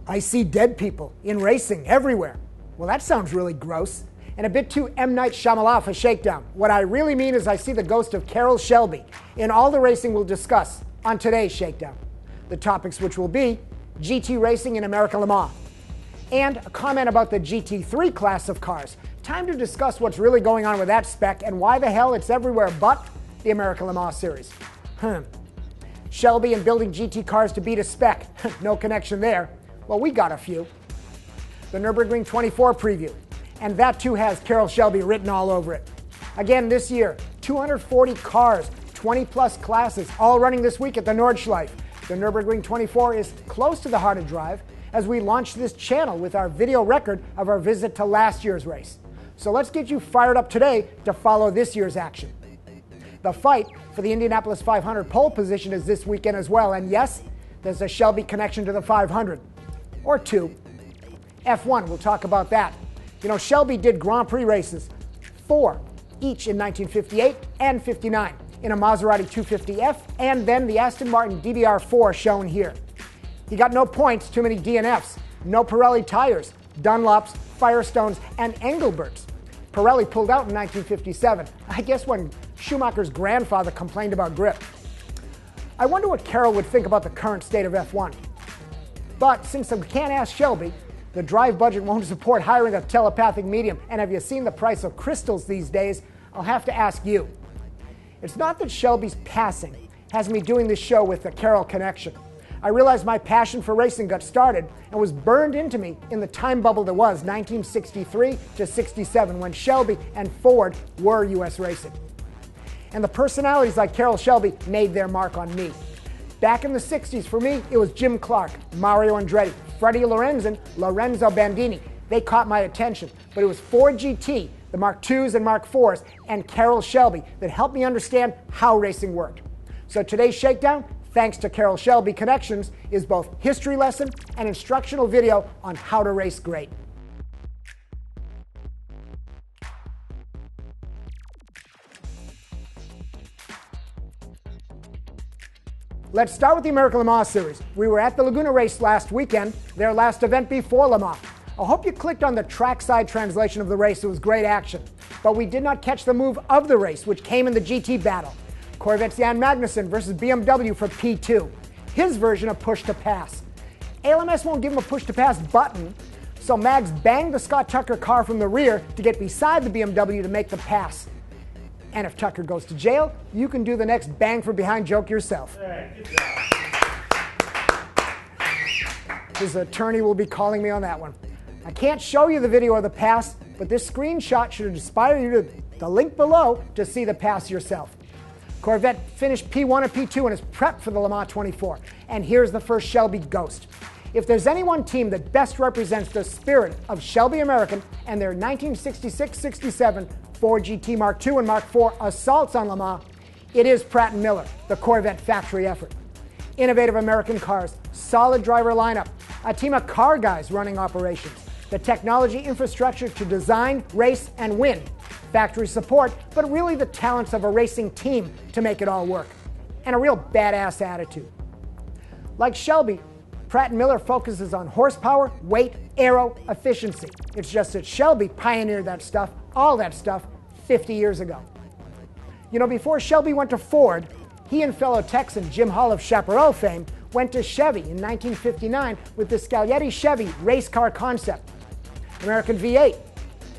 I see dead people in racing everywhere. Well, that sounds really gross and a bit too M. Night Shyamalan for Shakedown. What I really mean is I see the ghost of Carroll Shelby in all the racing we'll discuss on today's Shakedown. The topics which will be GT racing in American Le Mans, and a comment about the GT3 class of cars. Time to discuss what's really going on with that spec and why the hell it's everywhere but the American Le Mans series. Shelby and building GT cars to beat a spec. No connection there. Well, we got a few. The Nurburgring 24 preview, and that too has Carroll Shelby written all over it. Again this year, 240 cars, 20 plus classes, all running this week at the Nordschleife. The Nurburgring 24 is close to the heart of drive as we launch this channel with our video record of our visit to last year's race. So let's get you fired up today to follow this year's action. The fight for the Indianapolis 500 pole position is this weekend as well, and yes, there's a Shelby connection to the 500. Or two. F1, we'll talk about that. You know, Shelby did Grand Prix races, 4 each in 1958 and 59, in a Maserati 250F and then the Aston Martin DBR4 shown here. He got no points, too many DNFs, no Pirelli tires, Dunlops, Firestones, and Engelberts. Pirelli pulled out in 1957, I guess when Schumacher's grandfather complained about grip. I wonder what Carroll would think about the current state of F1. But since we can't ask Shelby, the drive budget won't support hiring a telepathic medium, and have you seen the price of crystals these days? I'll have to ask you. It's not that Shelby's passing has me doing this show with the Carroll connection. I realized my passion for racing got started and was burned into me in the time bubble that was 1963 to 67 when Shelby and Ford were U.S. racing. And the personalities like Carroll Shelby made their mark on me. Back in the 60s, for me, it was Jim Clark, Mario Andretti, Freddie Lorenzen, Lorenzo Bandini. They caught my attention, but it was Ford GT, the Mark IIs and Mark IVs, and Carroll Shelby that helped me understand how racing worked. So today's Shakedown, thanks to Carroll Shelby Connections, is both history lesson and instructional video on how to race great. Let's start with the American Le Mans series. We were at the Laguna race last weekend, their last event before Le Mans. I hope you clicked on the trackside translation of the race. It was great action. But we did not catch the move of the race, which came in the GT battle. Corvette's Jan Magnussen versus BMW for P2. His version of push to pass. ALMS won't give him a push to pass button, so Mags banged the Scott Tucker car from the rear to get beside the BMW to make the pass. And if Tucker goes to jail, you can do the next bang for behind joke yourself. His attorney will be calling me on that one. I can't show you the video of the pass, but this screenshot should inspire you to the link below to see the pass yourself. Corvette finished P1 and P2 and is prepped for the Le Mans 24. And here's the first Shelby Ghost. If there's any one team that best represents the spirit of Shelby American and their 1966-67 Ford GT Mark II and Mark IV assaults on Le Mans, it is Pratt & Miller, the Corvette factory effort. Innovative American cars, solid driver lineup, a team of car guys running operations, the technology infrastructure to design, race, and win, factory support, but really the talents of a racing team to make it all work, and a real badass attitude. Like Shelby, Pratt & Miller focuses on horsepower, weight, aero, efficiency. It's just that Shelby pioneered that stuff, all that stuff, 50 years ago. You know, before Shelby went to Ford, he and fellow Texan Jim Hall of Chaparral fame went to Chevy in 1959 with the Scaglietti Chevy race car concept. American V8,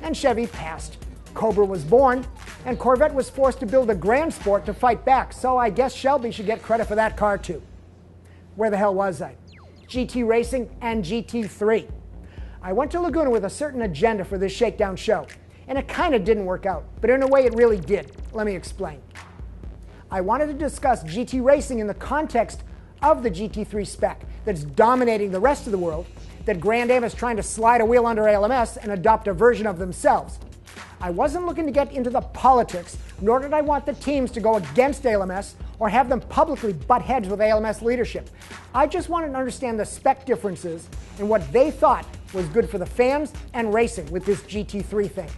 and Chevy passed. Cobra was born, and Corvette was forced to build a Grand Sport to fight back, so I guess Shelby should get credit for that car too. Where the hell was I? GT Racing and GT3. I went to Laguna with a certain agenda for this Shakedown show, and it kind of didn't work out, but in a way it really did. Let me explain. I wanted to discuss GT Racing in the context of the GT3 spec that's dominating the rest of the world, that Grand Am is trying to slide a wheel under ALMS and adopt a version of themselves. I wasn't looking to get into the politics, nor did I want the teams to go against ALMS or have them publicly butt heads with ALMS leadership. I just wanted to understand the spec differences and what they thought was good for the fans and racing with this GT3 thing.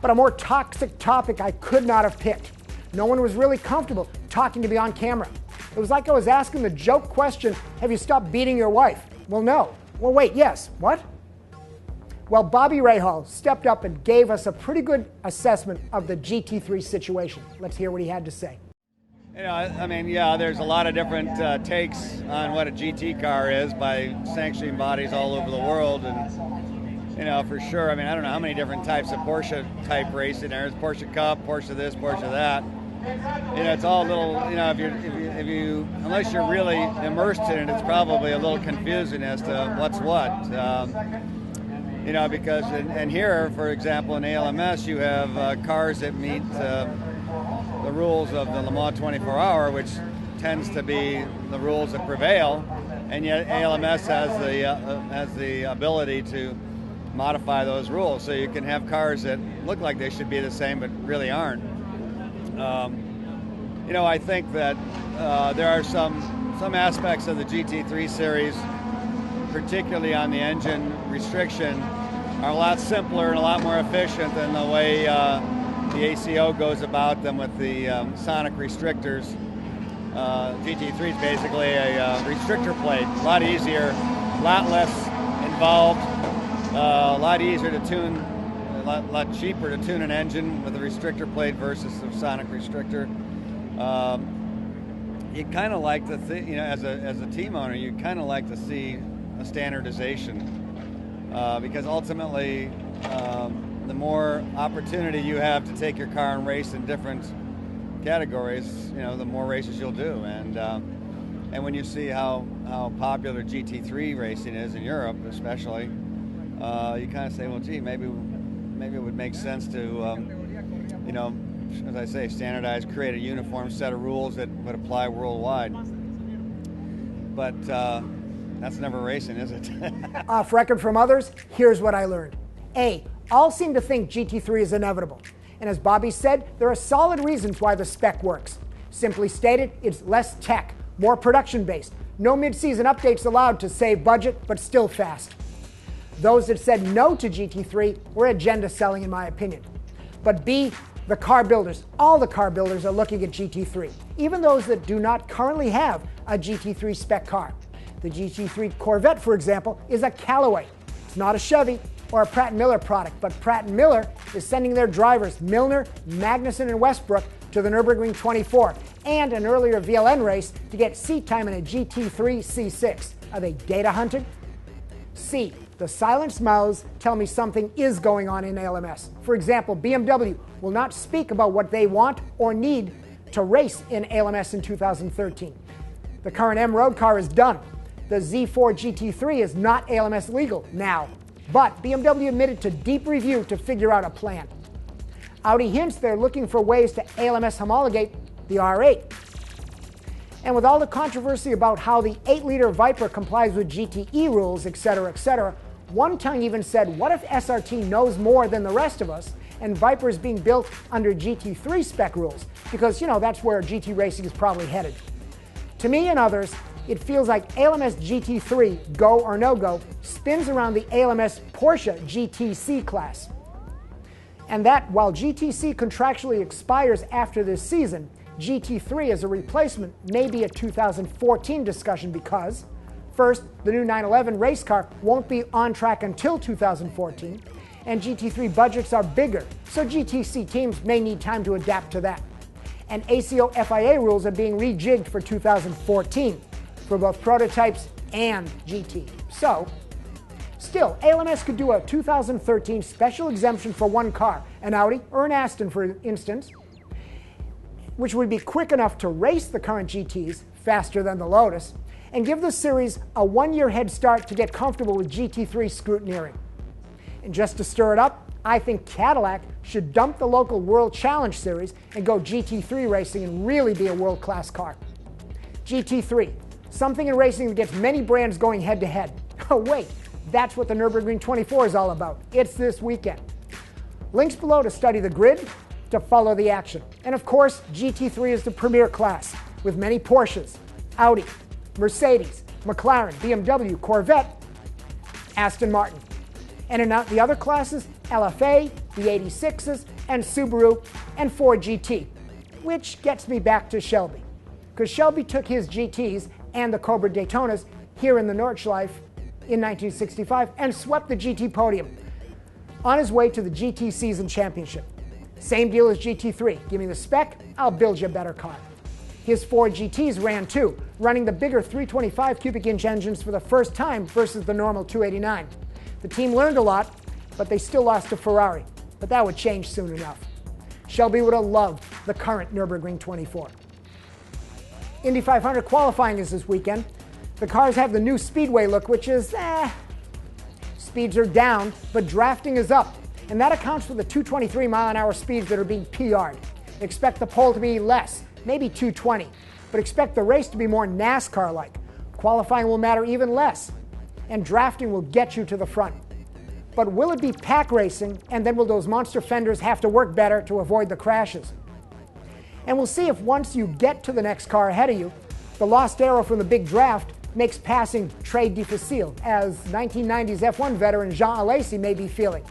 But a more toxic topic I could not have picked. No one was really comfortable talking to me on camera. It was like I was asking the joke question, have you stopped beating your wife? Well, no, Well, wait, yes. What? Well, Bobby Rahal stepped up and gave us a pretty good assessment of the GT3 situation. Let's hear what he had to say. You know, I mean, yeah, there's a lot of different takes on what a GT car is by sanctioning bodies all over the world. And, you know, for sure, I mean, I don't know how many different types of Porsche-type racing there is. Porsche Cup, Porsche this, Porsche that. You know, it's all a little, you know, if you unless you're really immersed in it, it's probably a little confusing as to what's what. You know, because, and here, for example, in ALMS, you have cars that meet the rules of the Le Mans 24-hour, which tends to be the rules that prevail, and yet ALMS has the ability to modify those rules, so you can have cars that look like they should be the same but really aren't. You know, I think that there are some aspects of the GT3 series, particularly on the engine restriction, are a lot simpler and a lot more efficient than the way the ACO goes about them with the sonic restrictors. GT3 is basically a restrictor plate, a lot easier, a lot less involved, a lot easier to tune, a lot cheaper to tune an engine with a restrictor plate versus a sonic restrictor. You kind of like to think, you know, as a team owner, you kind of like to see a standardization because ultimately, the more opportunity you have to take your car and race in different categories, you know, the more races you'll do. And when you see how popular GT3 racing is in Europe, especially, you kind of say, well, gee, maybe it would make sense to, you know, as I say, standardize, create a uniform set of rules that would apply worldwide. But that's never racing, is it? Off record from others, here's what I learned. A, all seem to think GT3 is inevitable. And as Bobby said, there are solid reasons why the spec works. Simply stated, it's less tech, more production-based. No mid-season updates allowed to save budget, but still fast. Those that said no to GT3 were agenda selling, in my opinion. But B, the car builders, all the car builders are looking at GT3, even those that do not currently have a GT3 spec car. The GT3 Corvette, for example, is a Callaway. It's not a Chevy or a Pratt & Miller product, but Pratt & Miller is sending their drivers, Milner, Magnussen, and Westbrook, to the Nurburgring 24 and an earlier VLN race to get seat time in a GT3 C6. Are they data hunting? C, the silenced mouths tell me something is going on in ALMS. For example, BMW will not speak about what they want or need to race in ALMS in 2013. The current M road car is done. The Z4 GT3 is not ALMS legal now, but BMW admitted to deep review to figure out a plan. Audi hints they're looking for ways to ALMS homologate the R8. And with all the controversy about how the 8-liter Viper complies with GTE rules, etc., one tongue even said, what if SRT knows more than the rest of us and Viper is being built under GT3 spec rules? Because, you know, that's where GT racing is probably headed. To me and others, it feels like ALMS GT3, go or no go, spins around the ALMS Porsche GTC class. And that, while GTC contractually expires after this season, GT3 as a replacement may be a 2014 discussion because, first, the new 911 race car won't be on track until 2014, and GT3 budgets are bigger, so GTC teams may need time to adapt to that. And ACO FIA rules are being rejigged for 2014 for both prototypes and GT. So, still, ALMS could do a 2013 special exemption for one car, an Audi or an Aston for instance, which would be quick enough to race the current GTs faster than the Lotus, and give the series a one-year head start to get comfortable with GT3 scrutineering. And just to stir it up, I think Cadillac should dump the local World Challenge Series and go GT3 racing and really be a world-class car. GT3, something in racing that gets many brands going head-to-head. Oh wait, that's what the Nurburgring 24 is all about. It's this weekend. Links below to study the grid, to follow the action. And of course, GT3 is the premier class, with many Porsches, Audi, Mercedes, McLaren, BMW, Corvette, Aston Martin. And in the other classes, LFA, the 86s, and Subaru, and Ford GT. Which gets me back to Shelby. Because Shelby took his GTs and the Cobra Daytonas here in the Nordschleife in 1965 and swept the GT podium on his way to the GT Season Championship. Same deal as GT3. Give me the spec, I'll build you a better car. His Ford GTs ran too, running the bigger 325 cubic inch engines for the first time versus the normal 289. The team learned a lot, but they still lost to Ferrari. But that would change soon enough. Shelby would have loved the current Nurburgring 24. Indy 500 qualifying is this weekend. The cars have the new speedway look, which is, speeds are down, but drafting is up. And that accounts for the 223 mile-an-hour speeds that are being PR'd. Expect the pole to be less, maybe 220, but expect the race to be more NASCAR-like. Qualifying will matter even less, and drafting will get you to the front. But will it be pack racing, and then will those monster fenders have to work better to avoid the crashes? And we'll see if once you get to the next car ahead of you, the lost arrow from the big draft makes passing très difficile, as 1990s F1 veteran Jean Alesi may be feeling.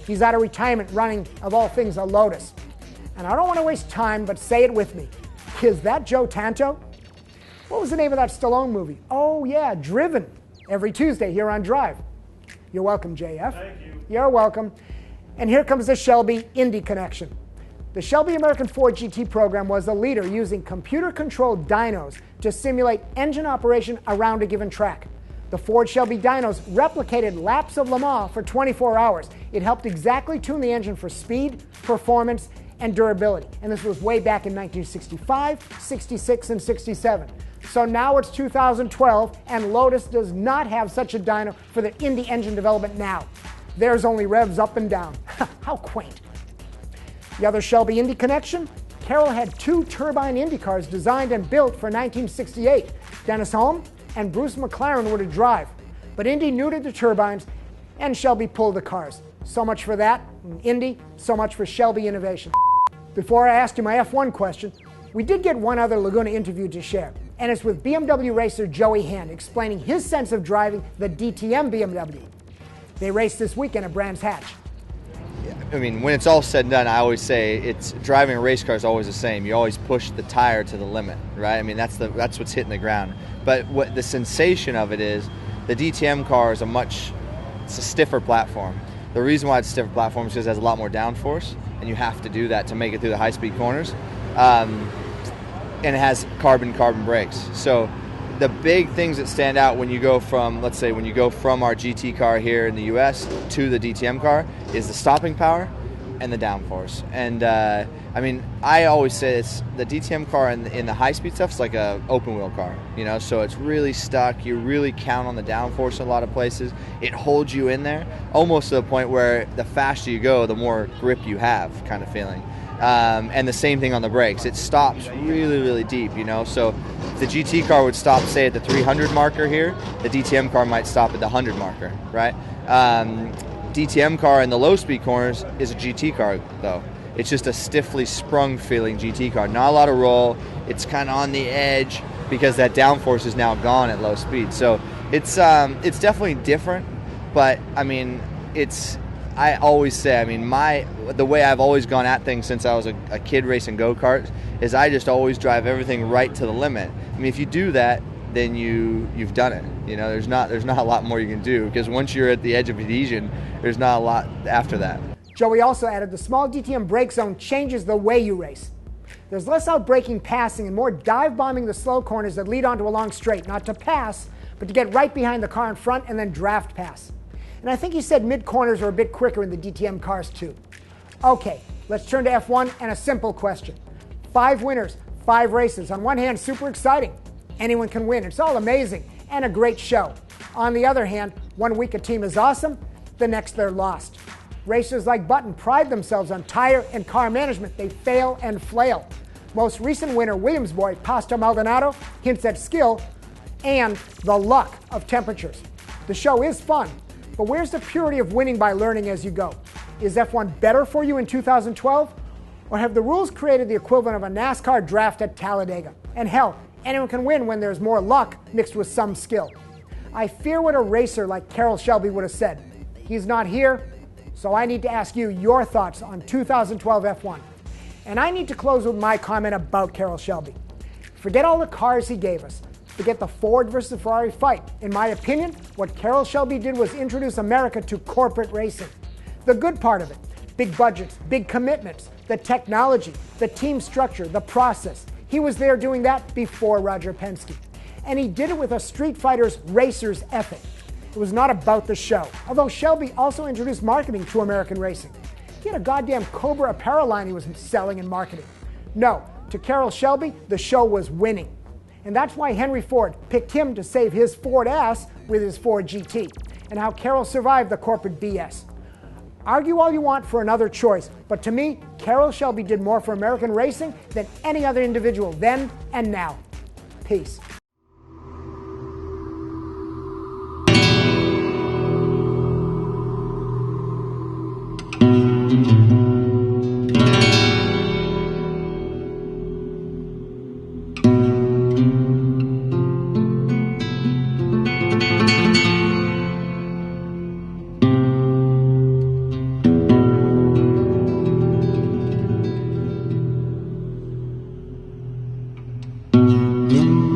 He's out of retirement running, of all things, a Lotus. And I don't want to waste time, but say it with me. Is that Joe Tanto? What was the name of that Stallone movie? Oh yeah, Driven. Every Tuesday here on Drive. You're welcome, JF. Thank you. You're welcome. And here comes the Shelby Indy connection. The Shelby American Ford GT program was the leader using computer-controlled dynos to simulate engine operation around a given track. The Ford Shelby dynos replicated laps of Le Mans for 24 hours. It helped exactly tune the engine for speed, performance, and durability. And this was way back in 1965, 66, and 67. So now it's 2012, and Lotus does not have such a dyno for the Indy engine development now. There's only revs up and down. How quaint. The other Shelby Indy connection? Carroll had two turbine Indy cars designed and built for 1968. Dennis Hulme and Bruce McLaren were to drive. But Indy neutered the turbines, and Shelby pulled the cars. So much for that. Indy, so much for Shelby innovation. Before I ask you my F1 question, we did get one other Laguna interview to share, and it's with BMW racer Joey Hand explaining his sense of driving the DTM BMW. They raced this weekend at Brands Hatch. I mean, when it's all said and done, I always say it's driving a race car is always the same. You always push the tire to the limit, right? I mean, that's what's hitting the ground. But what the sensation of it is, the DTM car is it's a stiffer platform. The reason why it's a stiffer platform is because it has a lot more downforce, and you have to do that to make it through the high-speed corners. And it has carbon brakes. So the big things that stand out when you go from, let's say, when you go from our GT car here in the US to the DTM car is the stopping power and the downforce. And I mean, I always say it's the DTM car in the high-speed stuff is like a open-wheel car, you know, so it's really stuck. You really count on the downforce in a lot of places. It holds you in there almost to the point where the faster you go, the more grip you have, kind of feeling. And the same thing on the brakes. It stops really, really deep, you know. So if the GT car would stop, say, at the 300 marker here, the DTM car might stop at the 100 marker, right? DTM car in the low-speed corners is a GT car, though. It's just a stiffly sprung feeling GT car. Not a lot of roll. It's kind of on the edge because that downforce is now gone at low speed. So it's definitely different, but I mean, I always say, I mean, the way I've always gone at things since I was a kid racing go-karts is I just always drive everything right to the limit. I mean, if you do that, then you've done it. You know, there's not a lot more you can do, because once you're at the edge of adhesion, there's not a lot after that. Joey also added the small DTM brake zone changes the way you race. There's less out-braking passing and more dive-bombing the slow corners that lead onto a long straight, not to pass, but to get right behind the car in front and then draft pass. And I think he said mid-corners are a bit quicker in the DTM cars too. Okay, let's turn to F1 and a simple question. 5 winners, 5 races. On one hand, super exciting. Anyone can win. It's all amazing and a great show. On the other hand, one week a team is awesome, the next they're lost. Racers like Button pride themselves on tire and car management. They fail and flail. Most recent winner, Williams boy Pastor Maldonado, hints at skill and the luck of temperatures. The show is fun, but where's the purity of winning by learning as you go? Is F1 better for you in 2012? Or have the rules created the equivalent of a NASCAR draft at Talladega? And hell, anyone can win when there's more luck mixed with some skill. I fear what a racer like Carroll Shelby would have said. He's not here, so I need to ask you your thoughts on 2012 F1. And I need to close with my comment about Carroll Shelby. Forget all the cars he gave us. Forget the Ford versus Ferrari fight. In my opinion, what Carroll Shelby did was introduce America to corporate racing. The good part of it, big budgets, big commitments, the technology, the team structure, the process. He was there doing that before Roger Penske. And he did it with a street fighter's racer's ethic. It was not about the show, although Shelby also introduced marketing to American racing. He had a goddamn Cobra apparel line he was selling and marketing. No, to Carroll Shelby, the show was winning. And that's why Henry Ford picked him to save his Ford ass with his Ford GT, and how Carroll survived the corporate BS. Argue all you want for another choice, but to me, Carroll Shelby did more for American racing than any other individual then and now. Peace. Mm-hmm.